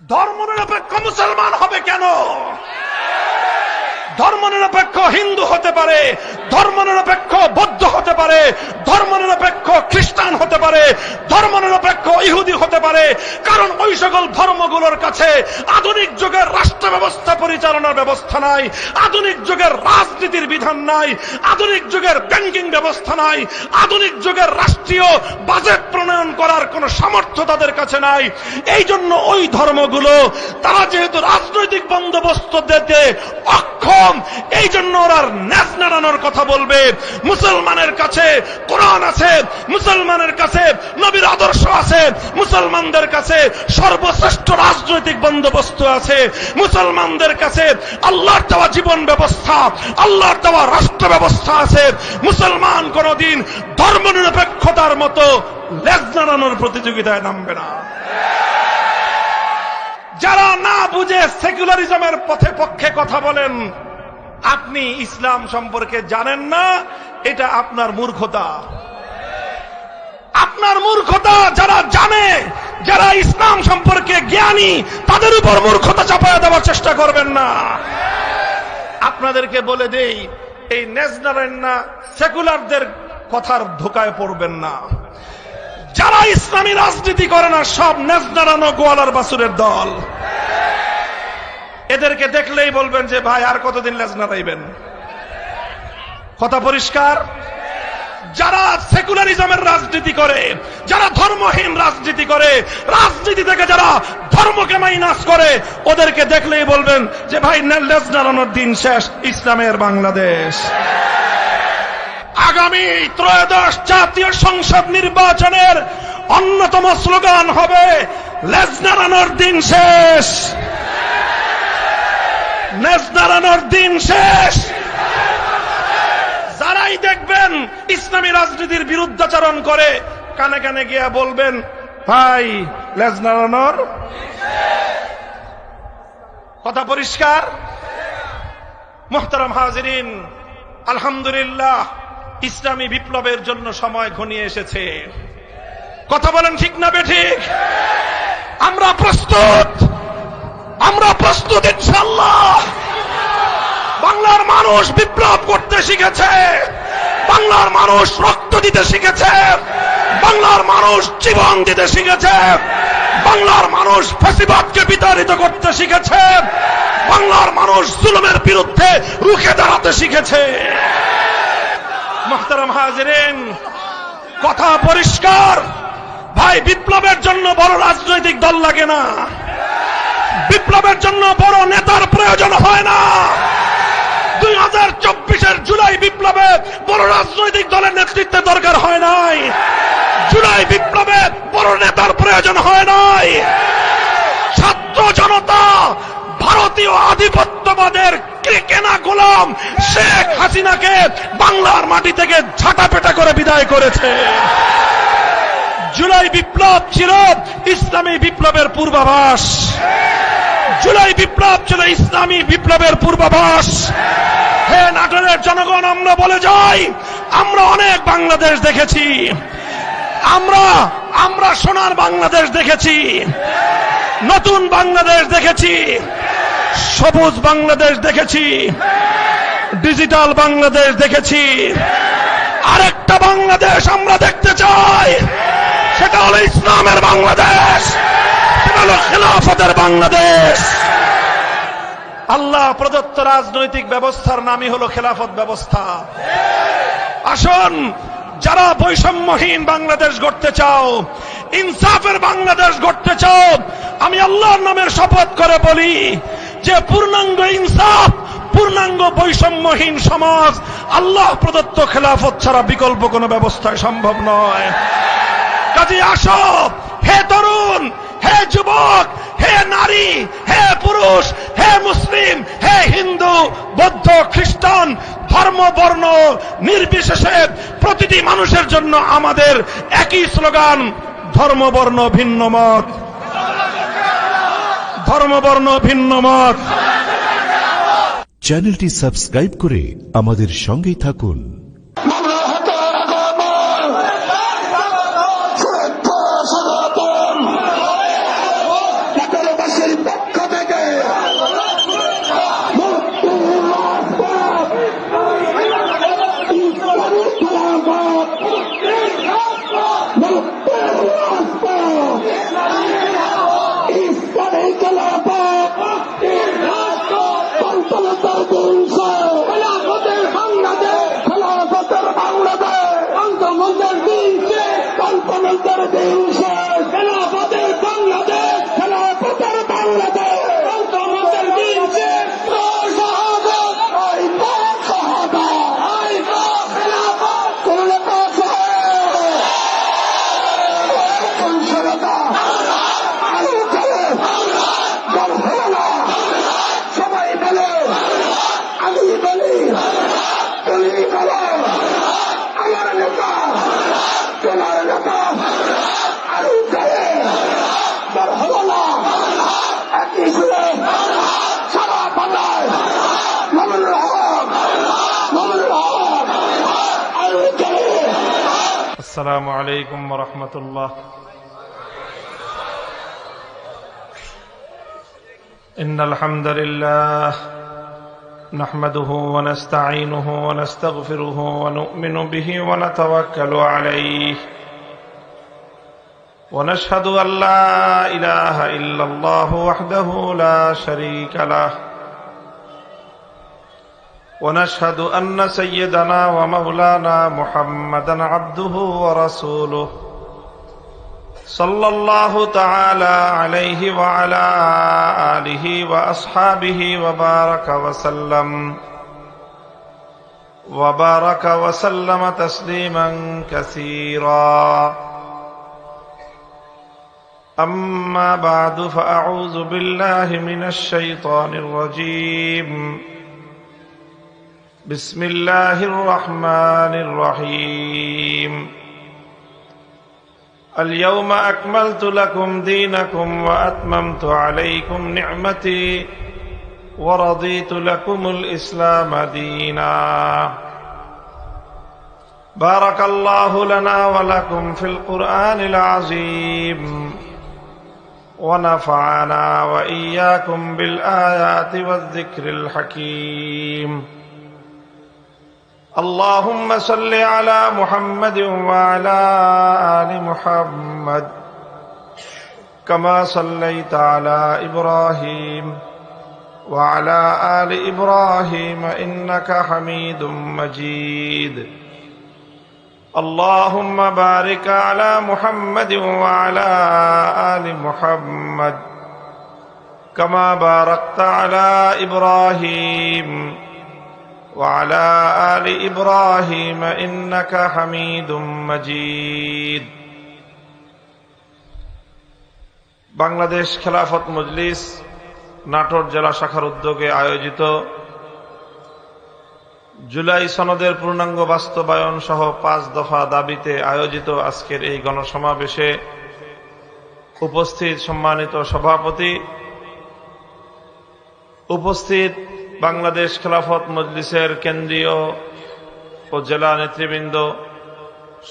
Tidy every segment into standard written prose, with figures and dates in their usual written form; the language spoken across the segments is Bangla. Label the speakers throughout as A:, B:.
A: ধর্মনিরপেক্ষ মুসলমান হবে কেন? ধর্মনিরপেক্ষ হিন্দু হতে পারে, ধর্মনিরপেক্ষ বৌদ্ধ হতে পারে, ধর্মনিরপেক্ষ খ্রিস্টান হতে পারে, ধর্মনিরপেক্ষ ইহুদি হতে পারে, কারণ ওই সকল ধর্মগুলোর কাছে আধুনিক যুগের রাষ্ট্র ব্যবস্থা পরিচালনার ব্যবস্থা নাই, আধুনিক যুগের রাজনীতির বিধান নাই, আধুনিক যুগের ব্যাংকিং ব্যবস্থা নাই, আধুনিক যুগের রাষ্ট্রীয় বাজেট প্রণয়ন করার কোন সামর্থ্য তাদের কাছে নাই। এই জন্য ওই ধর্মগুলো তারা যেহেতু রাজনৈতিক বন্দোবস্ত দিতে অক্ষম, এই জন্য ওরা ন্যাস নাড়ানোর কথা বলবে। মুসলমানের কাছে কোরআন আছে, মুসলমানের কাছে নবীর আদর্শ আছে, মুসলমানদের কাছে সর্বশ্রেষ্ঠ রাজনৈতিক বন্দোবস্ত আছে, মুসলমানদের কাছে আল্লাহর দেওয়া জীবন ব্যবস্থা, আল্লাহর দেওয়া রাষ্ট্র ব্যবস্থা আছে। মুসলমান কোনদিন ধর্মনিরপেক্ষতার মতো লেজ নাড়ানোর প্রতিযোগিতায় নামবে না। যারা না বুঝে সেকুলারিজমের পক্ষে কথা বলেন, আপনি ইসলাম সম্পর্কে জানেন না, এটা আপনার মূর্খতা। আপনার মূর্খতা। যারা জানে, যারা ইসলাম সম্পর্কে জ্ঞানী, তাদের উপর মূর্খতা চাপায়া দেওয়ার চেষ্টা করবেন না। আপনাদেরকে বলে দেই, এই নেজনারেন্না সেকুলারদের কথার ধোকায় পড়বেন না। যারা ইসলামী রাজনীতি করে না, সব নেজনারানো গোয়ালার বাসুরের দল। এদেরকে দেখলেই বলবেন যে ভাই আর কতদিন লেজ নাড়াইবেন। কথা পরিষ্কার। যারা সেকুলারিজমের রাজনীতি করে, যারা ধর্মহীন রাজনীতি করে, রাজনীতি থেকে যারা ধর্মকে মাইনাস করে, ওদেরকে দেখলেই বলবেন যে ভাই লেজ নাড়ানোর দিন শেষ, ইসলামের বাংলাদেশ। আগামী ত্রয়োদশ জাতীয় সংসদ নির্বাচনের অন্যতম স্লোগান হবে লেজ নাড়ানোর দিন শেষ, লেজ নাড়ানোর দিন শেষ। যারাই দেখবেন ইসলামী রাজনীতির বিরুদ্ধাচরণ করে, কানে কানে গিয়া বলবেন ভাই লেজ নাড়ানোর। কথা পরিষ্কার। মুহতারাম হাজিরিন, আলহামদুলিল্লাহ ইসলামী বিপ্লবের জন্য সময় ঘনিয়ে এসেছে। কথা বলেন ঠিক না বেঠিক? আমরা প্রস্তুত, আমরা প্রস্তুত ইনশাআল্লাহ। বাংলার মানুষ বিপ্লব করতে শিখেছে, বাংলার মানুষ রক্ত দিতে শিখেছে, বাংলার মানুষ জীবন দিতে শিখেছে, বাংলার মানুষ ফ্যাসিবাদকে বিতাড়িত করতে শিখেছে, বাংলার মানুষ জুলুমের বিরুদ্ধে রুখে দাঁড়াতে শিখেছে। মুহতারাম হাজিরিন, কথা পরিষ্কার। ভাই বিপ্লবের জন্য বড় রাজনৈতিক দল লাগে না, বিপ্লবের জন্য বড় নেতার প্রয়োজন হয় না। 2024-এর জুলাই বিপ্লবে বড় রাজনৈতিক দলের নেতৃত্বের দরকার হয় নাই, জুলাই বিপ্লবে বড় নেতার প্রয়োজন হয় নাই। ছাত্র জনতা ভারতীয় আধিপত্যবাদের কেনা গোলাম শেখ হাসিনাকে বাংলার মাটি থেকে ঝাঁটাপেটা করে বিদায় করেছে। জুলাই বিপ্লব ছিল ইসলামী বিপ্লবের পূর্বাভাস, জুলাই বিপ্লব ছিল ইসলামী বিপ্লবের পূর্বাভাস। হে নাটোরের জনগণ, আমরা বলে যাই, আমরা অনেক বাংলাদেশ দেখেছি, আমরা সোনার বাংলাদেশ দেখেছি, নতুন বাংলাদেশ দেখেছি, সবুজ বাংলাদেশ দেখেছি, ডিজিটাল বাংলাদেশ দেখেছি। আরেকটা বাংলাদেশ আমরা দেখতে চাই, সেটা হলো ইসলামের বাংলাদেশ, সেটা হলো খেলাফতের বাংলাদেশ। আল্লাহ প্রদত্ত রাজনৈতিক ব্যবস্থার নামই হলো খেলাফত ব্যবস্থা। আসুন, যারা বৈষম্যহীন বাংলাদেশ গড়তে চাও, ইনসাফের বাংলাদেশ গড়তে চাও, আমি আল্লাহর নামের শপথ করে বলি যে পূর্ণাঙ্গ ইনসাফ, পূর্ণাঙ্গ বৈষম্যহীন সমাজ আল্লাহ প্রদত্ত খেলাফত ছাড়া বিকল্প কোনো ব্যবস্থায় সম্ভব নয়। কাজে আসো, হে তরুণ, হে যুবক, হে নারী, হে পুরুষ, হে মুসলিম, হে হিন্দু, বৌদ্ধ, খ্রিস্টান, ধর্ম বর্ণ নির্বিশেষে প্রতিটি মানুষের জন্য আমাদের একই স্লোগান, ধর্ম বর্ণ ভিন্ন মত, ধর্ম বর্ণ ভিন্ন মত।
B: চ্যানেলটি সাবস্ক্রাইব করে আমাদের সঙ্গেই থাকুন।
C: বাংলাদেশের খেলাফতের দিন শেষ, খেলাফতের বাংলাদেশ, খেলাফতের বাংলাদেশ, খেলাফতের দিন শেষ, শাহাদাত, আই পাক শাহাদাত, আই পাক খেলাফত, কোন কাছে কোন সরতা আলু চলে দল হলো না, সবাই বলে আমি বলি তুমি বলো আমার নেতা তোমার নেতা আলু চলে দল হলো না, একই সুরে সারা বাংলায় মামুনুল হক আলু চলে।
A: السلام عليكم ورحمة الله. إن الحمد لله نحمده ونستعينه ونستغفره ونؤمن به ونتوكل عليه ونشهد أن لا إله إلا الله وحده لا شريك له ونشهد أن سيدنا ومولانا محمدا عبده ورسوله صلى الله تعالى عليه وعلى آله وأصحابه وبارك وسلم تسليما كثيرا. أما بعد فأعوذ بالله من الشيطان الرجيم. بسم الله الرحمن الرحيم. اليوم أكملت لكم دينكم وأتممت عليكم نعمتي ورضيت لكم الإسلام دينا. بارك الله لنا ولكم في القرآن العظيم ونفعنا وإياكم بالآيات والذكر الحكيم. اللهم صل على محمد وعلى آل محمد كما صليت على إبراهيم وعلى آل إبراهيم إنك حميد مجيد. اللهم بارك على محمد وعلى آل محمد كما باركت على إبراهيم وعلى آل إبراهيم إنك حميد مجيد. বাংলাদেশ খেলাফত মজলিস নাটোর জেলা শাখার উদ্যোগে আয়োজিত জুলাই সনদের পূর্ণাঙ্গ বাস্তবায়ন সহ 5 দফা দাবিতে আয়োজিত আজকের এই গণসমাবেশে উপস্থিত সম্মানিত সভাপতি, উপস্থিত বাংলাদেশ খেলাফত মজলিসের কেন্দ্রীয় ও জেলা নেতৃবৃন্দ,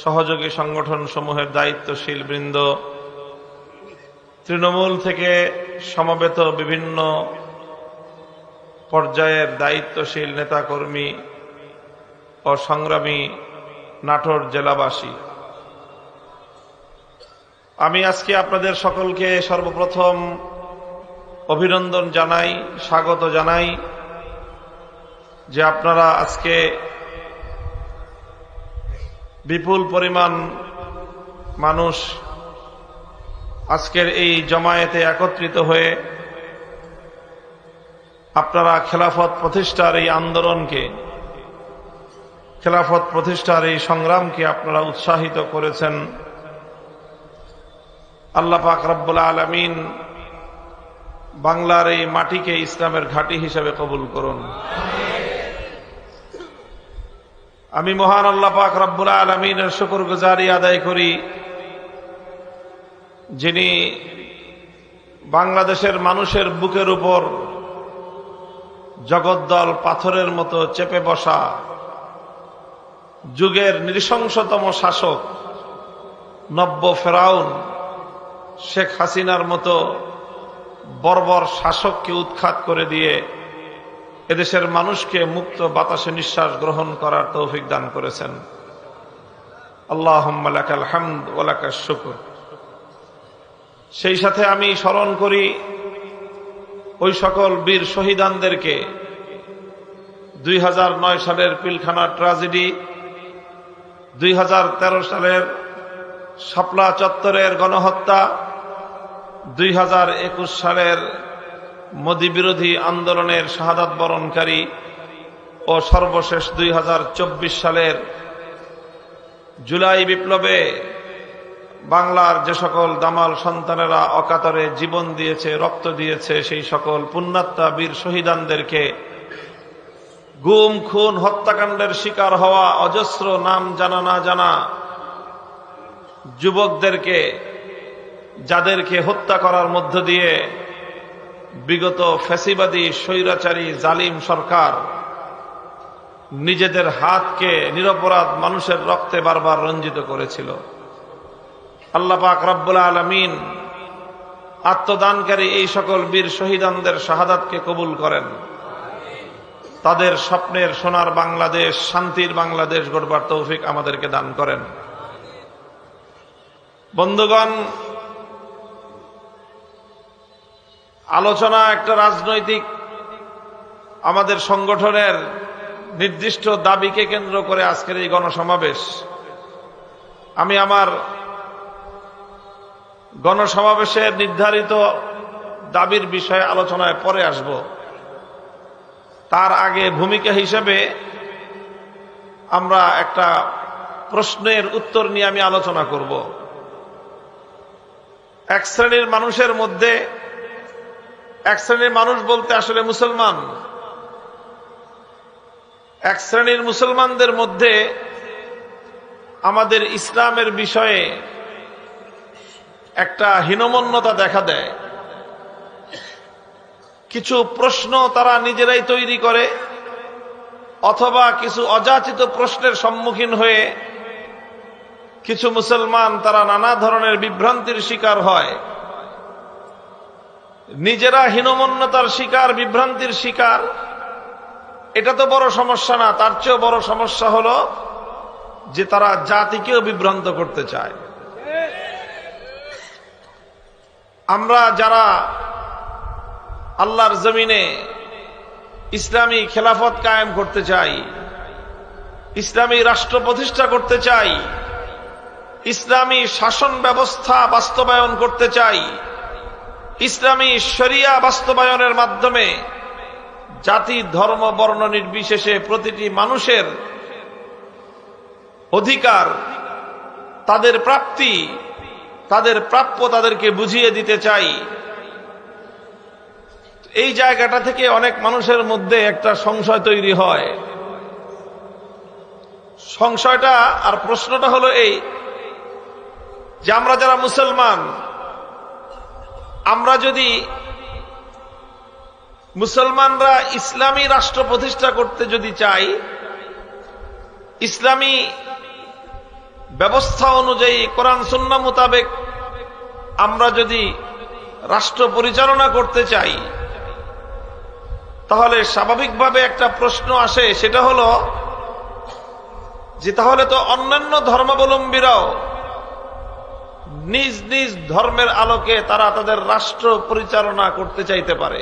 A: সহযোগী সংগঠন সমূহের দায়িত্বশীল বৃন্দ, তৃণমূল থেকে সমবেত বিভিন্ন পর্যায়ের দায়িত্বশীল নেতাকর্মী ও সংগ্রামী নাটোর জেলাবাসী, আমি আজকে আপনাদের সকলকে সর্বপ্রথম অভিনন্দন জানাই, স্বাগত জানাই যে আপনারা আজকে বিপুল পরিমাণ মানুষ আজকের এই জমায়েতে একত্রিত হয়ে আপনারা খেলাফত প্রতিষ্ঠার এই আন্দোলনকে, খেলাফত প্রতিষ্ঠার এই সংগ্রামকে আপনারা উৎসাহিত করেছেন। আল্লাহ পাক রব্বুল আলামিন বাংলার এই মাটিকে ইসলামের ঘাঁটি হিসেবে কবুল করুন। আমি মহান আল্লাহ পাক রব্বুল আলামিনের শুকরগুজারি আদায় করি, যিনি বাংলাদেশের মানুষের বুকের উপর জগদ্দল পাথরের মতো চেপে বসা যুগের নৃশংসতম শাসক নব্য ফেরাউন শেখ হাসিনার মতো বর্বর শাসককে উৎখাত করে দিয়ে এদেশের মানুষকে মুক্ত বাতাসে নিঃশ্বাস গ্রহণ করার তৌফিক দান করেছেন। আল্লাহুম্মা লাকাল হামদ ওয়া লাকাশ শুকর। সেই সাথে আমি স্মরণ করি ওই সকল বীর শহীদানদেরকে, 2009 সালের পিলখানা ট্র্যাজেডি, 2013 সালের শাপলা চত্বরের গণহত্যা, 2021 সালের মোদি বিরোধী আন্দোলনের শাহাদাত বরণকারী ও সর্বশেষ 2024 সালের জুলাই বিপ্লবে বাংলার যে সকল দামাল সন্তানেরা অকাতরে জীবন দিয়েছে, রক্ত দিয়েছে, সেই সকল পুণ্যাত্মা বীর শহীদানদেরকে, গুম খুন হত্যাকাণ্ডের শিকার হওয়া অজস্র নাম জানা না জানা যুবকদেরকে, যাদেরকে হত্যা করার মধ্য দিয়ে বিগত ফ্যাসিবাদী স্বৈরাচারী জালিম সরকার নিজেদের হাতকে নিরপরাধ মানুষের রক্তে বারবার রঞ্জিত করেছিল। আল্লাহ পাক রব্বুল আলামিন আত্মদানকারী এই সকল বীর শহীদানদের শাহাদাতকে কবুল করেন, তাদের স্বপ্নের সোনার বাংলাদেশ, শান্তির বাংলাদেশ গড়বার তৌফিক আমাদেরকে দান করেন। বন্ধুগণ, আলোচনা একটা রাজনৈতিক আমাদের সংগঠনের নির্দিষ্ট দাবিকে কেন্দ্র করে আজকের এই গণসমাবেশ। আমি আমার গণসমাবেশের নির্ধারিত দাবির বিষয়ে আলোচনায় পরে আসব। তার আগে ভূমিকা হিসেবে আমরা একটা প্রশ্নের উত্তর নিয়ে আমি আলোচনা করব। এক শ্রেণীর মানুষের মধ্যে, এক শ্রেণীর মানুষ বলতে আসলে মুসলমান, এক শ্রেণীর মুসলমানদের মধ্যে আমাদের ইসলামের বিষয়ে একটা হীনমন্যতা দেখা দেয়। কিছু প্রশ্ন তারা নিজেরাই তৈরি করে, অথবা কিছু অযাচিত প্রশ্নের সম্মুখীন হয়ে কিছু মুসলমান তারা নানা ধরনের বিভ্রান্তির শিকার হয়। নিজেরা হীনমন্যতার শিকার, বিভ্রান্তির শিকার, এটা তো বড় সমস্যা না, তার চেয়েও বড় সমস্যা হলো যে তারা জাতিকেও বিভ্রান্ত করতে চায়। আমরা যারা আল্লাহর জমিনে ইসলামী খেলাফত কায়েম করতে চাই, ইসলামী রাষ্ট্র প্রতিষ্ঠা করতে চাই, ইসলামী শাসন ব্যবস্থা বাস্তবায়ন করতে চাই, ইসলামী শরিয়া বাস্তবায়নের মাধ্যমে জাতি ধর্ম বর্ণ নির্বিশেষে প্রতিটি মানুষের অধিকার, তাদের প্রাপ্তি, তাদের প্রাপ্য তাদেরকে বুঝিয়ে দিতে চাই। এই জায়গাটা থেকে অনেক মানুষের মধ্যে একটা সংশয় তৈরি হয়। সংশয়টা আর প্রশ্নটা হলো এই যে আমরা যারা মুসলমান, আমরা যদি মুসলমানরা ইসলামী রাষ্ট্র প্রতিষ্ঠা করতে যদি চাই, ইসলামী ব্যবস্থা অনুযায়ী কোরআন সুন্নাহ মোতাবেক আমরা যদি রাষ্ট্র পরিচালনা করতে চাই, তাহলে স্বাভাবিকভাবে একটা প্রশ্ন আসে, সেটা হলো যে তাহলে তো অন্যান্য ধর্মাবলম্বীরাও নিজ নিজ ধর্মের আলোকে তারা তাদের রাষ্ট্র পরিচালনা করতে চাইতে পারে।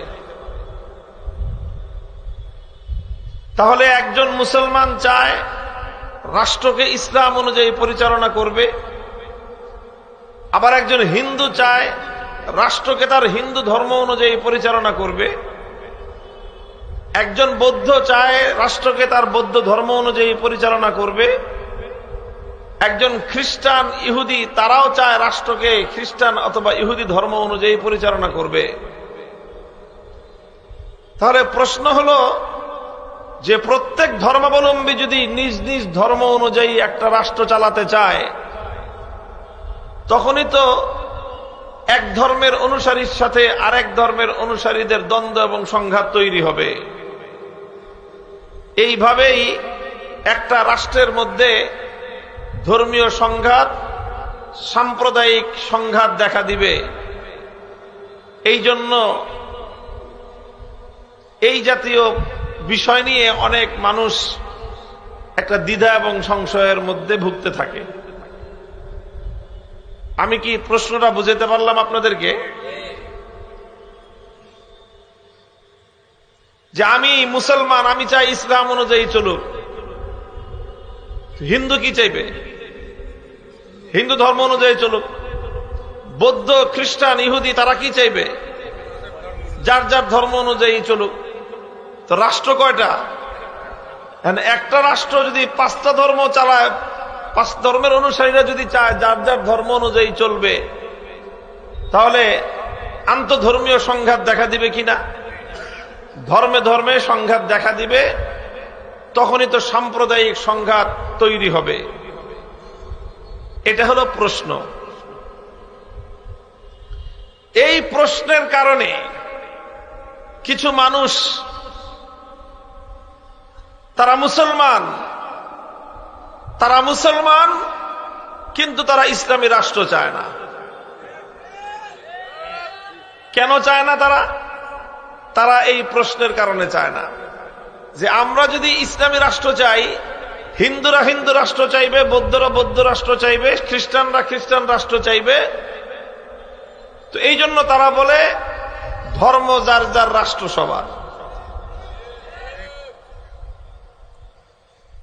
A: তাহলে একজন মুসলমান চায় রাষ্ট্রকে ইসলাম অনুযায়ী পরিচালনা করবে, আবার একজন হিন্দু চায় রাষ্ট্রকে তার হিন্দু ধর্ম অনুযায়ী পরিচালনা করবে, একজন বৌদ্ধ চায় রাষ্ট্রকে তার বৌদ্ধ ধর্ম অনুযায়ী পরিচালনা করবে, একজন খ্রিস্টান ইহুদি তারাও চায় রাষ্ট্রকে খ্রিস্টান অথবা ইহুদি ধর্ম অনুযায়ী পরিচালনা করবে। তাহলে প্রশ্ন হলো যে প্রত্যেক ধর্মাবলম্বী যদি নিজ নিজ ধর্ম অনুযায়ী একটা রাষ্ট্র চালাতে চায়, তখনই তো এক ধর্মের অনুসারীর সাথে আরেক ধর্মের অনুসারীদের দ্বন্দ্ব এবং সংঘাত তৈরি হবে। এইভাবেই একটা রাষ্ট্রের মধ্যে ধর্মীয় সংঘাত, সাম্প্রদায়িক সংঘাত দেখা দিবে। এই জন্য এই জাতীয় বিষয় নিয়ে অনেক মানুষ একটা দ্বিধা এবং সংশয়ের মধ্যে ভুগতে থাকে। আমি কি প্রশ্নটা বুঝাতে পারলাম আপনাদেরকে? যে আমি মুসলমান, আমি চাই ইসলাম অনুযায়ী চলুক, হিন্দু কি চাইবে? হিন্দু ধর্ম অনুযায়ী চলুক। বৌদ্ধ, খ্রিস্টান, ইহুদি তারা কি চাইবে? যার যার ধর্ম অনুযায়ী চলুক। তো রাষ্ট্র কয়টা? একটা রাষ্ট্র যদি 5টা ধর্ম চালায়, 5 ধর্মের অনুসারীরা যদি চায় যার যার ধর্ম অনুযায়ী চলবে, তাহলে আন্তঃধর্মীয় সংঘাত দেখা দিবে কিনা? ধর্মে ধর্মে সংঘাত দেখা দিবে, তখনই তো সাম্প্রদায়িক সংঘাত তৈরি হবে। এটা হলো প্রশ্ন। এই প্রশ্নের কারণে কিছু মানুষ, তারা মুসলমান কিন্তু তারা ইসলামী রাষ্ট্র চায় না। কেন চায় না তারা এই প্রশ্নের কারণে চায় না যে আমরা যদি ইসলামী রাষ্ট্র চাই, হিন্দুরা হিন্দু রাষ্ট্র চাইবে, বৌদ্ধরা বৌদ্ধ রাষ্ট্র চাইবে, খ্রিস্টানরা খ্রিস্টান রাষ্ট্র চাইবে। তো এই জন্য তারা বলে ধর্ম যার যার রাষ্ট্র সবার।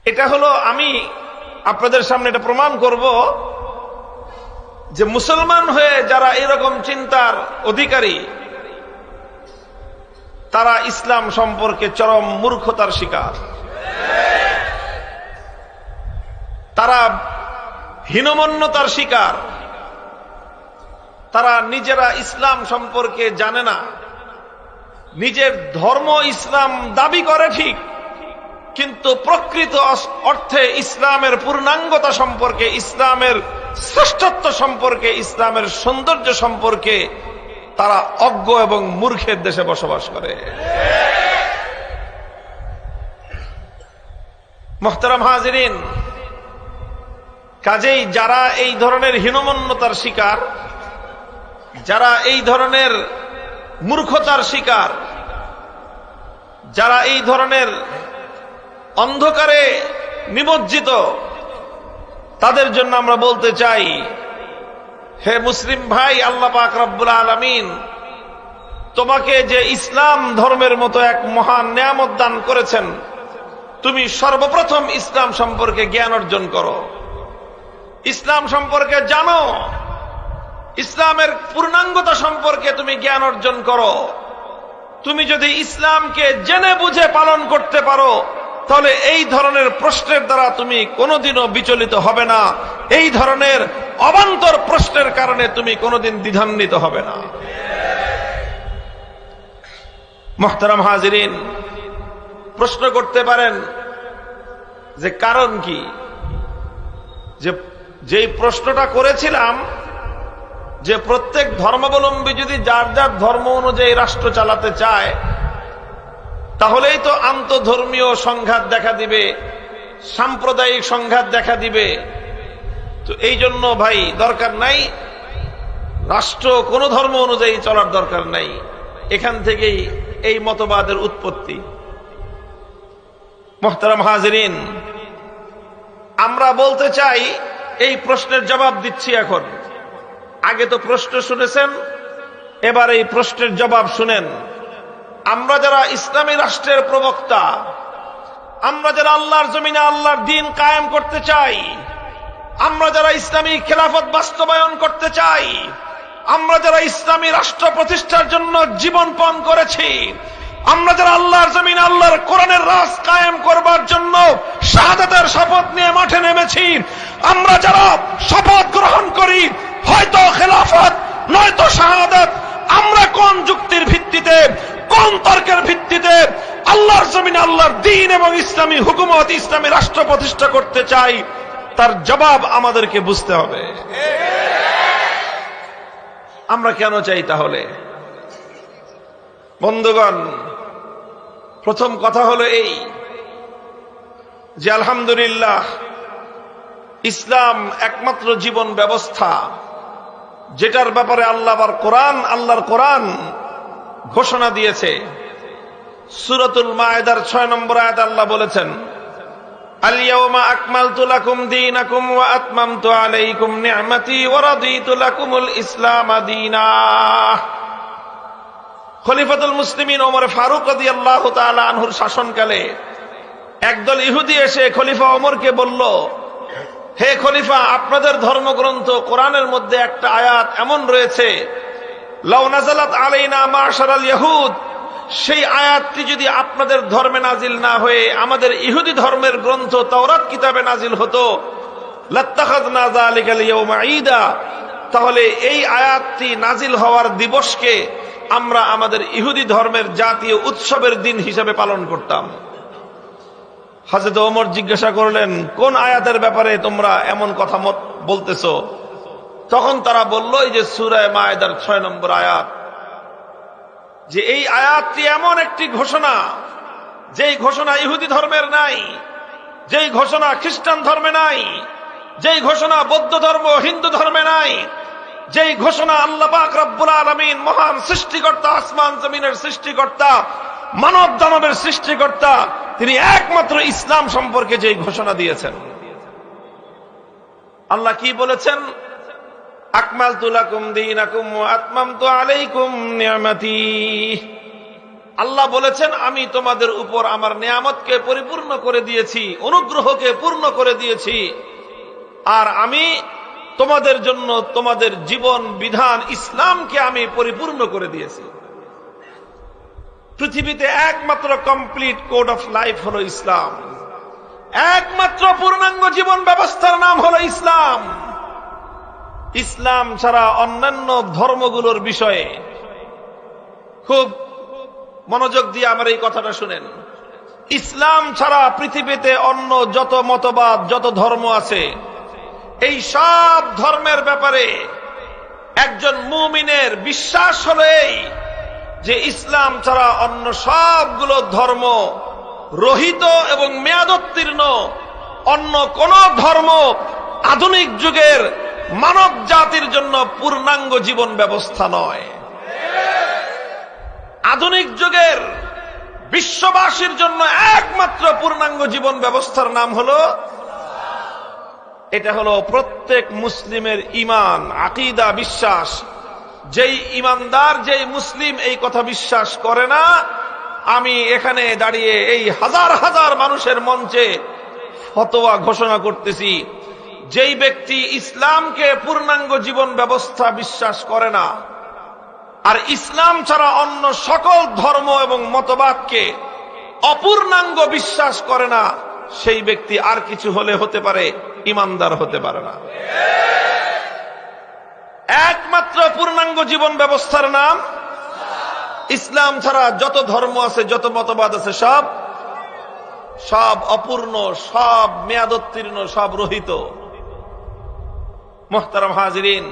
A: এটা হলো, আমি আপনাদের সামনে এটা প্রমাণ করব যে মুসলমান হয়ে যারা এরকম চিন্তার অধিকারী, তারা ইসলাম সম্পর্কে চরম মূর্খতার শিকার। তারা হীনমন্যতার শিকার। তারা নিজেরা ইসলাম সম্পর্কে জানে না। নিজের ধর্ম ইসলাম দাবি করে ঠিক, কিন্তু প্রকৃত অর্থে ইসলামের পূর্ণাঙ্গতা সম্পর্কে, ইসলামের শ্রেষ্ঠত্ব সম্পর্কে, ইসলামের সৌন্দর্য সম্পর্কে তারা অজ্ঞ এবং মূর্খের দেশে বসবাস করে। মুহতারাম হাজিরিন, কাজেই যারা এই ধরনের হীনমন্যতার শিকার, যারা এই ধরনের মূর্খতার শিকার, যারা এই ধরনের অন্ধকারে নিমজ্জিত, তাদের জন্য আমরা বলতে চাই, হে মুসলিম ভাই, আল্লাহ পাক রব্বুল আলামিন তোমাকে যে ইসলাম ধর্মের মতো এক মহান নিয়ামত দান করেছেন, তুমি সর্বপ্রথম ইসলাম সম্পর্কে জ্ঞান অর্জন করো, ইসলাম সম্পর্কে জানো, ইসলামের পূর্ণাঙ্গতা সম্পর্কে তুমি জ্ঞান অর্জন করো। তুমি যদি ইসলামকে জেনে বুঝে পালন করতে পারো, তাহলে এই ধরনের প্রশ্নের দ্বারা তুমি কোনোদিনও বিচলিত হবে না। এই ধরনের অবান্তর প্রশ্নের কারণে তুমি কোনোদিন দ্বিধান্বিত হবে না। মুহতারাম হাজিরিন, প্রশ্ন করতে পারেন যে কারণ কি? যেই প্রশ্নটা করেছিলাম যে প্রত্যেক ধর্মাবলম্বী যদি যার যার ধর্ম অনুযায়ী রাষ্ট্র চালাতে চায়, তাহলেই তো আন্তঃধর্মীয় সংঘাত দেখা দিবে, সাম্প্রদায়িক সংঘাত দেখা দিবে। তো এই জন্য ভাই দরকার নাই, রাষ্ট্র কোন ধর্ম অনুযায়ী চলার দরকার নাই। এখান থেকেই এই মতবাদের উৎপত্তি। মুহতারাম হাজিরিন, আমরা বলতে চাই, এই প্রশ্নের জবাব দিচ্ছি এখন। আগে তো প্রশ্ন শুনেছেন, এবার এই প্রশ্নের জবাব শুনেন। আমরা যারা ইসলামী রাষ্ট্রের প্রবক্তা, আমরা যারা আল্লাহর জমিনে আল্লাহর দ্বীন কায়েম করতে চাই, আমরা যারা ইসলামী খেলাফত বাস্তবায়ন করতে চাই, আমরা যারা ইসলামী রাষ্ট্র প্রতিষ্ঠার জন্য জীবন পণ করেছি, আমরা যারা আল্লাহর জমিনে আল্লাহর কোরআনের রাজ কায়েম করবার জন্য শাহাদাতের শপথ নিয়ে মাঠে নেমেছি, আমরা যারা শপথ গ্রহণ করি হয়তো খেলাফত নয়তো শাহাদাত, আমরা কোন যুক্তির ভিত্তিতে, কোন তর্কের ভিত্তিতে আল্লাহর জমিনে আল্লাহর দ্বীন এবং ইসলামী হুকুমত, ইসলামী রাষ্ট্র প্রতিষ্ঠা করতে চাই, তার জবাব আমাদেরকে বুঝতে হবে। আমরা কেন চাই তাহলে? বন্ধুগণ, প্রথম কথা হলো এই যে আলহামদুলিল্লাহ, ইসলাম একমাত্র জীবন ব্যবস্থা যেটার ব্যাপারে আল্লাহর কোরআন ঘোষণা দিয়েছে। সূরাতুল মায়েদার 6 নম্বর আয়াতে আল্লাহ বলেছেন, আল ইয়াওমা আকমালতু লাকুম দীনাকুম ওয়া আতমামতু আলাইকুম নি'মাতি ওয়া রাদিতু লাকুমুল ইসলাম দীনা। খলিফাতুল মুসলিমিন ওমর ফারুক রাদিয়াল্লাহু তাআলা আনহুর শাসনকালে একদল ইহুদি এসে খলিফা ওমরকে বলল, হে খলিফা, আপনাদের ধর্মগ্রন্থ কোরআনের মধ্যে একটা আয়াত এমন রয়েছে, লাউ নাযালাত আলাইনা মাশারাল ইয়াহুদ, সেই আয়াতটি যদি আপনাদের ধর্মে নাজিল না হয়ে আমাদের ইহুদি ধর্মের গ্রন্থ তাওরাত কিতাবে নাজিল হতো, লাত্তাখাযনা যালিকাল ইয়াওমা ঈদা, তাহলে এই আয়াতটি নাজিল হওয়ার দিবসকে আমরা আমাদের ইহুদি ধর্মের জাতীয় উৎসবের দিন হিসেবে পালন করতাম। হযরত ওমর জিজ্ঞাসা করলেন, কোন আয়াতের ব্যাপারে তোমরা এমন কথা বলতেছো? তখন তারা বলল, এই যে সূরা মায়েদার 6 নম্বর আয়াত, যে এই আয়াতটি এমন একটি ঘোষণা, যেই ঘোষণা ইহুদি ধর্মের নাই, যেই ঘোষণা খ্রিস্টান ধর্মে নাই, যেই ঘোষণা বৌদ্ধ ধর্ম হিন্দু ধর্মে নাই, যেই ঘোষণা আল্লাহ পাক রব্বুল আলামিন মহান সৃষ্টিকর্তা, আসমান জমিনের সৃষ্টিকর্তা, মানব দানবের সৃষ্টিকর্তা, তিনি একমাত্র ইসলাম সম্পর্কে যেই ঘোষণা দিয়েছেন। আল্লাহ কি বলেছেন? আকমালতু লাকুম দীনাকুম ওয়া আতমামতু আলাইকুম নি'মাতি। আল্লাহ বলেছেন, আমি তোমাদের উপর আমার নিয়ামতকে পরিপূর্ণ করে দিয়েছি, অনুগ্রহকে পূর্ণ করে দিয়েছি, আর আমি তোমাদের জন্য তোমাদের জীবন বিধান ইসলামকে আমি পরিপূর্ণ করে দিয়েছি। পৃথিবীতে একমাত্র কমপ্লিট কোড অফ লাইফ হলো ইসলাম, একমাত্র পূর্ণাঙ্গ জীবন ব্যবস্থার নাম হলো ইসলাম। ইসলাম ছাড়া অন্যান্য ধর্মগুলোর বিষয়ে খুব মনোযোগ দিয়ে আমার এই কথাটা শুনেন, ইসলাম ছাড়া পৃথিবীতে অন্য যত মতবাদ, যত ধর্ম আছে, এই সব ধর্মের ব্যাপারে একজন মুমিনের বিশ্বাস হলো এই, যে ইসলাম ছাড়া অন্য সবগুলো ধর্ম রহিত এবং মেয়াদোত্তীর্ণ। অন্য কোন ধর্ম আধুনিক যুগের মানব জাতির জন্য পূর্ণাঙ্গ জীবন ব্যবস্থা নয়। আধুনিক যুগের বিশ্ববাসীর জন্য একমাত্র পূর্ণাঙ্গ জীবন ব্যবস্থার নাম হলো, এটা হলো প্রত্যেক মুসলিমের ঈমান, আকীদা, বিশ্বাস। যেই ঈমানদার, যেই মুসলিম এই কথা বিশ্বাস করে না, আমি এখানে দাঁড়িয়ে এই হাজার হাজার মানুষের মঞ্চে ফতোয়া ঘোষণা করতেছি, যেই ব্যক্তি ইসলামকে পূর্ণাঙ্গ জীবন ব্যবস্থা বিশ্বাস করে না, আর ইসলাম ছাড়া অন্য সকল ধর্ম এবং মতবাদকে অপূর্ণাঙ্গ বিশ্বাস করে না, সেই ব্যক্তি আর কিছু হলে হতে পারে, ঈমানদার হতে পারে না। একমাত্র পূর্ণাঙ্গ জীবন ব্যবস্থার নাম ইসলাম। ছাড়া যত ধর্ম আছে, যত মতবাদ আছে, সব অপূর্ণ, সব মেয়াদোত্তীর্ণ, সব রহিত। মুহতারাম হাজিরিন,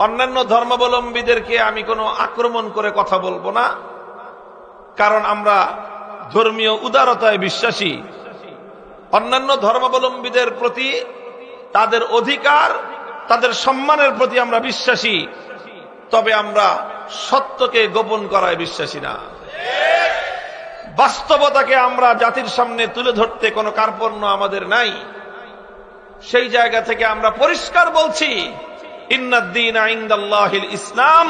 A: অন্যান্য ধর্মাবলম্বীদেরকে আমি কোনো আক্রমণ করে কথা বলবো না, কারণ আমরা ধর্মীয় উদারতায় বিশ্বাসী। অন্যান্য ধর্মাবলম্বীদের প্রতি তাদের অধিকার, তাদের সম্মানের প্রতি আমরা বিশ্বাসী, তবে আমরা সত্যকে গোপন করায় বিশ্বাসী না। বাস্তবতাকে আমরা জাতির সামনে তুলে ধরতে কোনো কার্পণ্য আমাদের নাই। সেই জায়গা থেকে আমরা পরিষ্কার বলছি, ইন্নাদ-দীনা ইনদাল্লাহিল ইসলাম,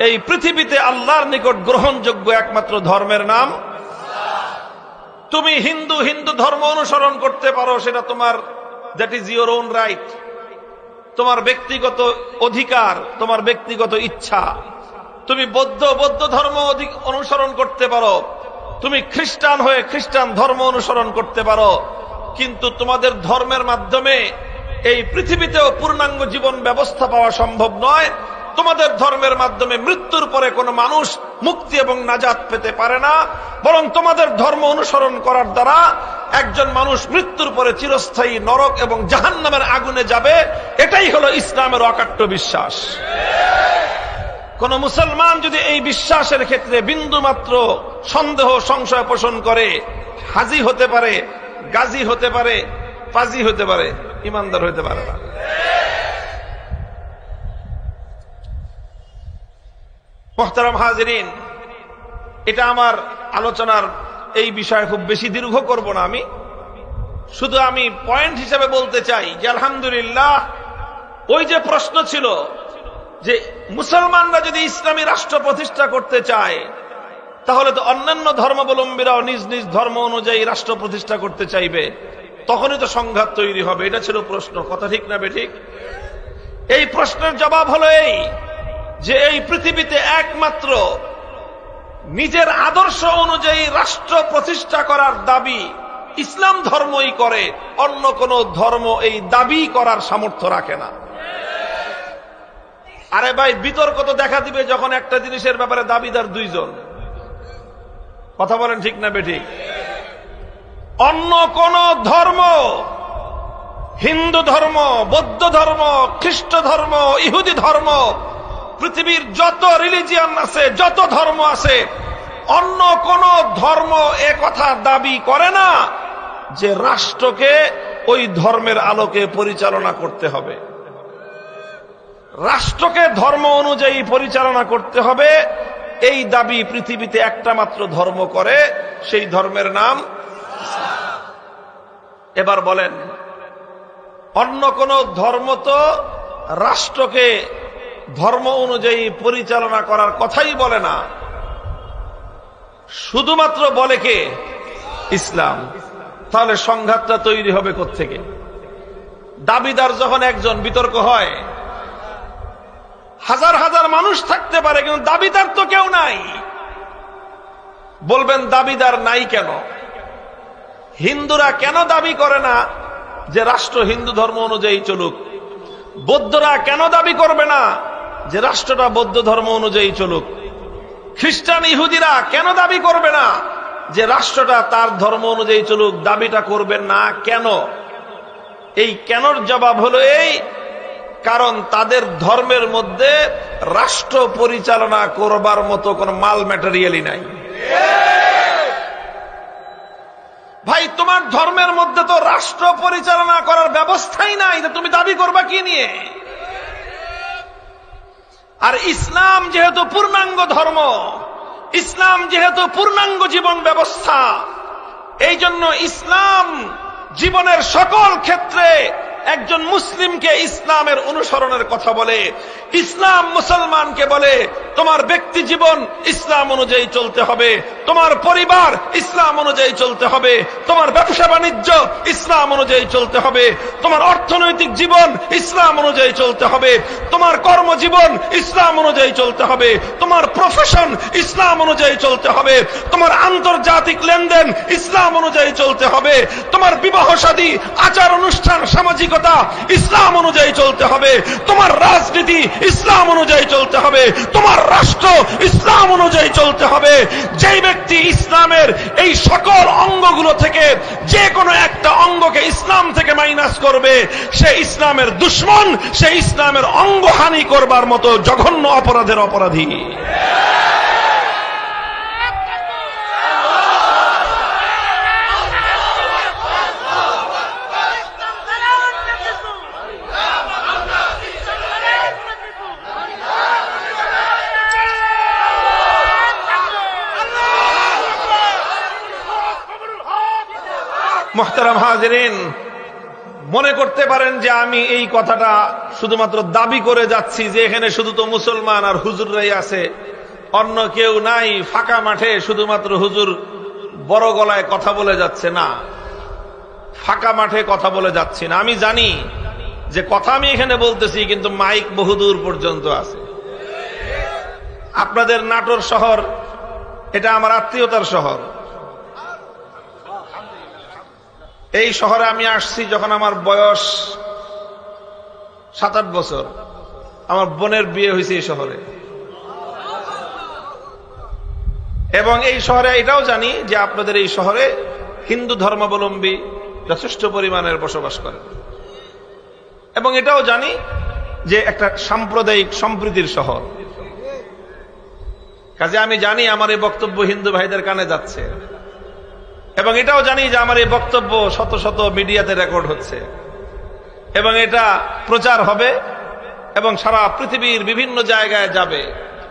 A: এই পৃথিবীতে আল্লাহর নিকট গ্রহণযোগ্য একমাত্র ধর্মের নাম। তুমি হিন্দু ধর্ম অনুসরণ করতে পারো, সেটা তোমার, that is your own right, তোমার ব্যক্তিগত অধিকার, তোমার ব্যক্তিগত ইচ্ছা। তুমি বৌদ্ধ ধর্ম অনুসরণ করতে পারো, তুমি খ্রিস্টান হয়ে খ্রিস্টান ধর্ম অনুসরণ করতে পারো, কিন্তু তোমাদের ধর্মের মাধ্যমে এই পৃথিবীতেও পূর্ণাঙ্গ জীবন ব্যবস্থা পাওয়া সম্ভব নয়। তোমাদের ধর্মের মাধ্যমে মৃত্যুর পরে কোনো মানুষ মুক্তি এবং নাজাত পেতে পারে না, বরং তোমাদের ধর্ম অনুসরণ করার দ্বারা একজন মানুষ মৃত্যুর পরে চিরস্থায়ী নরক এবং জাহান্নামের আগুনে যাবে। এটাই হলো ইসলামের অকাট্য বিশ্বাস। কোন মুসলমান যদি এই বিশ্বাসের ক্ষেত্রে বিন্দুমাত্র সন্দেহ, সংশয় পোষণ করে, হাজি হতে পারে, গাজী হতে পারে, পাজি হতে পারে, ঈমানদার হতে পারে না। মুহতারাম হাজিরিন, এটা আমার আলোচনার এই বিষয়ে খুব বেশি দীর্ঘ করব না। শুধু আমি পয়েন্ট হিসেবে বলতে চাই যে আলহামদুলিল্লাহ, ওই যে প্রশ্ন ছিল যে মুসলমানরা যদি ইসলামী রাষ্ট্র প্রতিষ্ঠা করতে চায়, তাহলে তো অন্যান্য ধর্মাবলম্বীরাও নিজ নিজ ধর্ম অনুযায়ী রাষ্ট্র প্রতিষ্ঠা করতে চাইবে। তখনই তো সংঘাত তৈরি হবে। এটা ছিল প্রশ্ন, কথা ঠিক না বেঠিক? এই প্রশ্নের জবাব হলো এই যে এই পৃথিবীতে একমাত্র নিজের আদর্শ অনুযায়ী রাষ্ট্র প্রতিষ্ঠা করার দাবি ইসলাম ধর্মই করে, অন্য কোন ধর্ম এই দাবি করার সামর্থ্য রাখে না। আরে ভাই, বিতর্ক তো দেখা দিবে যখন একটা জিনিসের ব্যাপারে দাবিদার দুইজন। কথা বলেন ঠিক না বেঠিক? অন্য কোন ধর্ম, হিন্দু ধর্ম, বৌদ্ধ ধর্ম, খ্রিস্ট ধর্ম, ইহুদি ধর্ম, পৃথিবীর যত রিলিজিয়ান আছে, যত ধর্ম আছে, অন্য কোন ধর্ম এ কথা দাবি করে না যে রাষ্ট্রকে ওই ধর্মের আলোকে পরিচালনা করতে হবে। রাষ্ট্রকে ধর্ম অনুযায়ী পরিচালনা করতে হবে, এই দাবি পৃথিবীতে একটা মাত্র ধর্ম করে, সেই ধর্মের নাম। এবার বলেন, অন্য কোন ধর্ম তো রাষ্ট্রকে ধর্ম অনুযায়ী পরিচালনা করার কথাই বলে না, শুধুমাত্র বলে কে? ইসলাম। তাহলে সংঘাতটা তৈরি হবে কোত্থেকে? দাবিদার যখন একজন, বিতর্ক হয়। হাজার হাজার মানুষ থাকতে পারে, কিন্তু দাবিদার তো কেউ নাই। বলবেন দাবিদার নাই কেন? হিন্দুরা কেন দাবি করে না যে রাষ্ট্র হিন্দু ধর্ম অনুযায়ী চলুক? বৌদ্ধরা কেন দাবি করবে না যে রাষ্ট্রটা বৌদ্ধ ধর্ম অনুযায়ী চলুক? খ্রিস্টান ইহুদিরা কেন দাবি করবে না যে রাষ্ট্রটা তার ধর্ম অনুযায়ী চলুক? দাবিটা করবেন না কেন? এই কেনর জবাব হলো এই, কারণ তাদের ধর্মের মধ্যে রাষ্ট্র পরিচালনা করবার মতো কোন মাল ম্যাটেরিয়ালই নাই। ভাই, তোমার ধর্মের মধ্যে তো রাষ্ট্র পরিচালনা করার ব্যবস্থাই নাই, তুমি দাবি করবা কি নিয়ে? আর ইসলাম যেহেতু পূর্ণাঙ্গ ধর্ম, ইসলাম যেহেতু পূর্ণাঙ্গ জীবন ব্যবস্থা, এই জন্য ইসলাম জীবনের সকল ক্ষেত্রে একজন মুসলিমকে ইসলামের অনুসরণের কথা বলে। ইসলাম মুসলমানকে বলে তোমার ব্যক্তি জীবন ইসলাম অনুযায়ী চলতে হবে, তোমার পরিবার ইসলাম অনুযায়ী চলতে হবে, তোমার ব্যবসা বাণিজ্য ইসলাম অনুযায়ী চলতে হবে, তোমার অর্থনৈতিক জীবন ইসলাম অনুযায়ী চলতে হবে, তোমার কর্মজীবন ইসলাম অনুযায়ী চলতে হবে, তোমার প্রফেশন ইসলাম অনুযায়ী চলতে হবে, তোমার আন্তর্জাতিক লেনদেন ইসলাম অনুযায়ী চলতে হবে, তোমার বিবাহ শাদী আচার অনুষ্ঠান সামাজিকতা ইসলাম অনুযায়ী চলতে হবে, তোমার রাজনীতি ইসলাম অনুযায়ী চলতে হবে, তোমার রাষ্ট্র ইসলাম অনুযায়ী চলতে হবে। যেই ব্যক্তি ইসলামের এই সকল অঙ্গগুলো থেকে যে কোনো একটা অঙ্গকে ইসলাম থেকে মাইনাস করবে, সে ইসলামের দুশমন, সে ইসলামের অঙ্গহানি করবার মতো জঘন্য অপরাধের অপরাধী। মুহতারাম হাজিরিন, মনে করতে পারেন যে আমি এই কথাটা শুধুমাত্র দাবি করে যাচ্ছি যে এখানে শুধু তো মুসলমান আর হুজুররাই আছে, অন্য কেউ নাই, ফাঁকা মাঠে শুধুমাত্র হুজুর বড় গলায় কথা বলে যাচ্ছে। না, ফাঁকা মাঠে কথা বলে যাচ্ছি না। আমি জানি যে কথা আমি এখানে বলতেছি, কিন্তু মাইক বহুদূর পর্যন্ত আছে। আপনাদের নাটোর শহর, এটা আমার আত্মীয়তার শহর। এই শহরে আমি আসছি যখন আমার বয়স 7-8 বছর। আমার বোনের বিয়ে হয়েছে এই শহরে, এবং এই শহরে এটাও জানি যে আপনাদের এই শহরে হিন্দু ধর্মাবলম্বী যথেষ্ট পরিমাণের বসবাস করে, এবং এটাও জানি যে একটা সাম্প্রদায়িক সম্প্রীতির শহর। কাজে আমি জানি আমার এই বক্তব্য হিন্দু ভাইদের কানে যাচ্ছে, এবং এটাও জানি যে আমার এই বক্তব্য শত শত মিডিয়াতে রেকর্ড হচ্ছে, এবং এটা প্রচার হবে এবং সারা পৃথিবীর বিভিন্ন জায়গায় যাবে।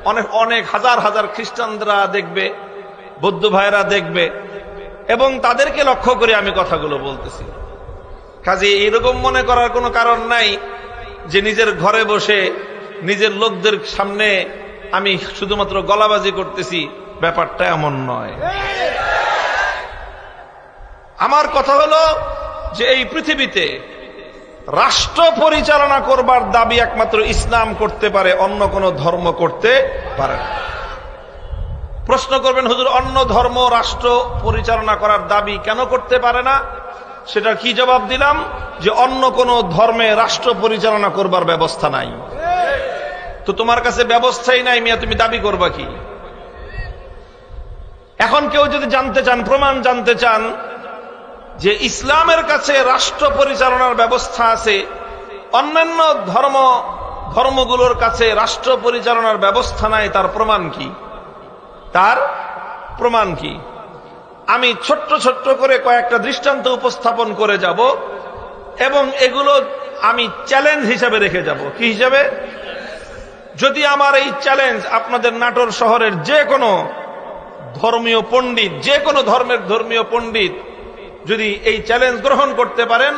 A: অনেক অনেক হাজার হাজার খ্রিস্টানরা দেখবে, বৌদ্ধ ভাইরা দেখবে, এবং তাদেরকে লক্ষ্য করে আমি কথাগুলো বলতেছি। কাজে এরকম মনে করার কোনো কারণ নাই যে নিজের ঘরে বসে নিজের লোকদের সামনে আমি শুধুমাত্র গলাবাজি করতেছি, ব্যাপারটা এমন নয়। আমার কথা হলো যে এই পৃথিবীতে রাষ্ট্র পরিচালনা করবার দাবি একমাত্র ইসলাম করতে পারে, অন্য কোনো ধর্ম করতে পারে না। প্রশ্ন করবেন, হুজুর অন্য ধর্ম রাষ্ট্র পরিচালনা করার দাবি কেন করতে পারে না? সেটা কি জবাব দিলাম? যে অন্য কোন ধর্মে রাষ্ট্র পরিচালনা করবার ব্যবস্থা নাই। তো তোমার কাছে ব্যবস্থাই নাই মিয়া, তুমি দাবি করবা কি? এখন কেউ যদি জানতে চান, প্রমাণ জানতে চান যে ইসলামের কাছে রাষ্ট্র পরিচালনার ব্যবস্থা আছে, অন্যান্য ধর্মগুলোর কাছে রাষ্ট্র পরিচালনার ব্যবস্থা নাই, তার প্রমাণ কি? তার প্রমাণ কি? আমি ছোট্ট ছোট্ট করে কয়েকটা দৃষ্টান্ত উপস্থাপন করে যাব এবং এগুলো আমি চ্যালেঞ্জ হিসাবে রেখে যাব। কি হিসাবে? যদি আমার এই চ্যালেঞ্জ আপনাদের নাটোর শহরের যে কোনো ধর্মীয় পণ্ডিত, যে কোনো ধর্মের ধর্মীয় পণ্ডিত যদি এই চ্যালেঞ্জ গ্রহণ করতে পারেন,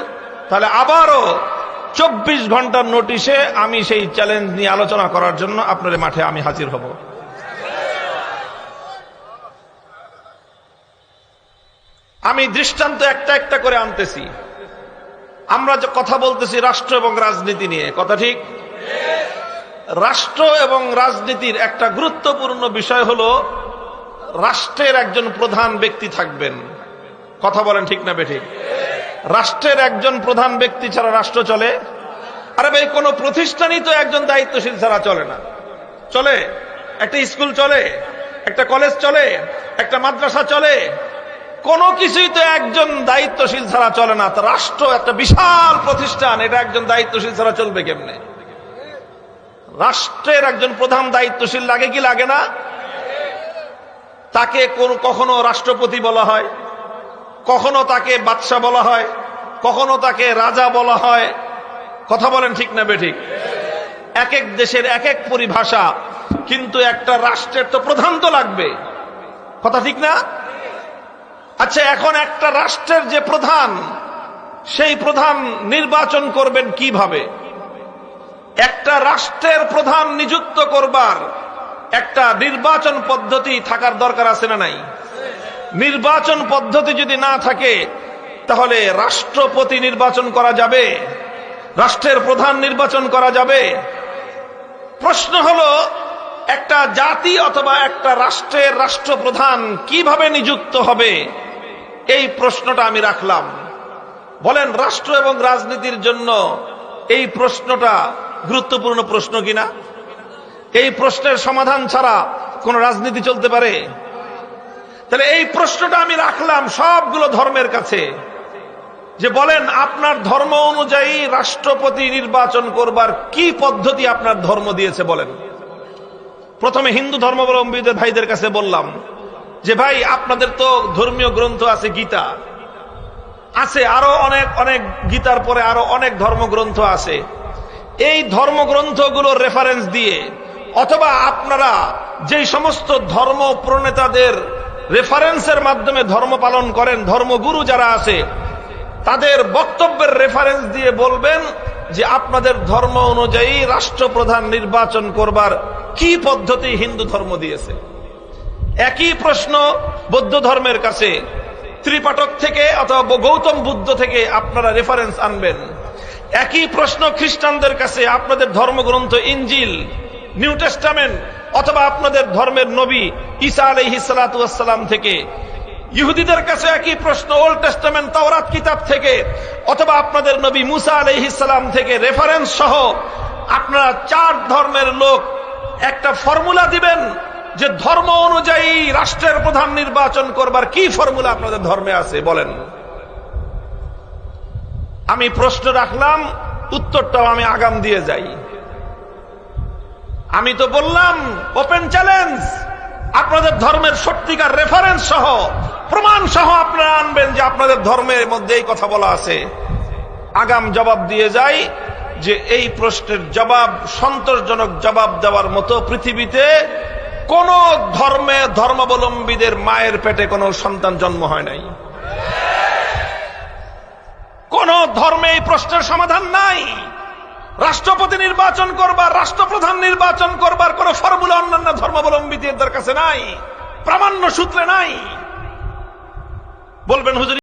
A: তাহলে আবারও 24 ঘন্টার নোটিশে আমি সেই চ্যালেঞ্জ নিয়ে আলোচনা করার জন্য আপনাদের মাঠে আমি হাজির হব। আমি দৃষ্টান্ত একটা একটা করে আনতেছি। আমরা যে কথা বলতেছি রাষ্ট্র এবং রাজনীতি নিয়ে, কথা ঠিক? রাষ্ট্র এবং রাজনীতির একটা গুরুত্বপূর্ণ বিষয় হলো রাষ্ট্রের একজন প্রধান ব্যক্তি থাকবেন। কথা বলেন ঠিক না বেঠিক? রাষ্ট্রের একজন প্রধান ব্যক্তি ছাড়া রাষ্ট্র চলে? আরে ভাই, কোন প্রতিষ্ঠানই তো একজন দায়িত্বশীল ছাড়া চলে না। চলে? একটা স্কুল চলে, একটা কলেজ চলে, একটা মাদ্রাসা চলে, কোন কিছুই তো একজন দায়িত্বশীল ছাড়া চলে না। তো রাষ্ট্র একটা বিশাল প্রতিষ্ঠান, এটা একজন দায়িত্বশীল ছাড়া চলবে কেমনে? রাষ্ট্রের একজন প্রধান দায়িত্বশীল লাগে কি লাগে না? তাকে কখনো রাষ্ট্রপতি বলা হয়, কখনো তাকে বাদশা বলা হয়, কখনো তাকে রাজা বলা হয়। কথা বলেন ঠিক না বেঠিক? এক এক দেশের এক এক পরিভাষা, কিন্তু একটা রাষ্ট্রের তো প্রধান তো লাগবে। কথা ঠিক না? আচ্ছা, এখন একটা রাষ্ট্রের যে প্রধান, সেই প্রধান নির্বাচন করবেন কিভাবে? একটা রাষ্ট্রের প্রধান নিযুক্ত করবার একটা নির্বাচন পদ্ধতি থাকার দরকার আছে না নাই? নির্বাচন পদ্ধতি যদি না থাকে, তাহলে রাষ্ট্রপতি নির্বাচন করা যাবে? রাষ্ট্রের প্রধান নির্বাচন করা যাবে? প্রশ্ন হলো, একটা জাতি অথবা একটা রাষ্ট্রের রাষ্ট্রপ্রধান কিভাবে নিযুক্ত হবে? এই প্রশ্নটা আমি রাখলাম। বলেন, রাষ্ট্র এবং রাজনীতির জন্য এই প্রশ্নটা গুরুত্বপূর্ণ প্রশ্ন কিনা? এই প্রশ্নের সমাধান ছাড়া কোন রাজনীতি চলতে পারে? তাহলে এই প্রশ্নটা আমি রাখলাম সবগুলো ধর্মের কাছে, যে বলেন আপনার ধর্ম অনুযায়ী রাষ্ট্রপতি নির্বাচন করবার কি পদ্ধতি আপনার ধর্ম দিয়েছে বলেন। প্রথমে হিন্দু ধর্মাবলম্বীদের ভাইদের কাছে বললাম যে ভাই, আপনাদের তো ধর্মীয় গ্রন্থ আছে, গীতা আছে, আরো অনেক অনেক, গীতার পরে আরো অনেক ধর্মগ্রন্থ আছে। এই ধর্মগ্রন্থগুলোর রেফারেন্স দিয়ে অথবা আপনারা যেই সমস্ত ধর্ম প্রণেতাদের রেফারেন্সের মাধ্যমে ধর্ম পালন করেন, ধর্মগুরু যারা আছে, তাদের বক্তব্যের রেফারেন্স দিয়ে বলবেন যে আপনাদের ধর্ম অনুযায়ী রাষ্ট্রপ্রধান নির্বাচন করবার কি পদ্ধতি হিন্দু ধর্ম দিয়েছে। একই প্রশ্ন বৌদ্ধ ধর্মের কাছে, ত্রিপাঠক থেকে অথবা গৌতম বুদ্ধ থেকে আপনারা রেফারেন্স আনবেন। একই প্রশ্ন খ্রিস্টানদের কাছে, আপনাদের ধর্মগ্রন্থ ইনজিল, নিউ টেস্টামেন্ট অথবা আপনাদের ধর্মের নবী ঈসা আলাইহিস সালাতু ওয়াস সালাম থেকে। ইহুদিদের কাছে একই প্রশ্ন, ওল্ড টেস্টামেন্ট তাওরাত কিতাব থেকে অথবা আপনাদের নবী মুসা আলাইহিস সালাম থেকে। রেফারেন্স সহ আপনারা চার ধর্মের লোক একটা ফর্মুলা দিবেন যে ধর্ম অনুযায়ী রাষ্ট্রের প্রধান নির্বাচন করবার কি ফর্মুলা আপনাদের ধর্মে আছে বলেন। আমি প্রশ্ন রাখলাম, উত্তরটাও আমি আগাম দিয়ে যাই। আমি তো বললাম ওপেন চ্যালেঞ্জ, আপনাদের ধর্মের সত্যিকার রেফারেন্স সহ, প্রমাণ সহ আপনারা আনবেন যে আপনাদের ধর্মের মধ্যে এই কথা বলা আছে। আগাম জবাব দিয়ে যাই যে এই প্রশ্নের জবাব, সন্তোষজনক জবাব দেওয়ার মতো পৃথিবীতে কোন ধর্মাবলম্বীদের মায়ের পেটে কোনো সন্তান জন্ম হয় নাই। কোন ধর্মে এই প্রশ্নের সমাধান নাই। রাষ্ট্রপতি নির্বাচন করবার, রাষ্ট্রপ্রধান নির্বাচন করবার কোন ফর্মুলা অন্যান্য ধর্মাবলম্বীদের কাছে নাই, প্রামাণ্য সূত্রে নাই। বলবেন হুজুর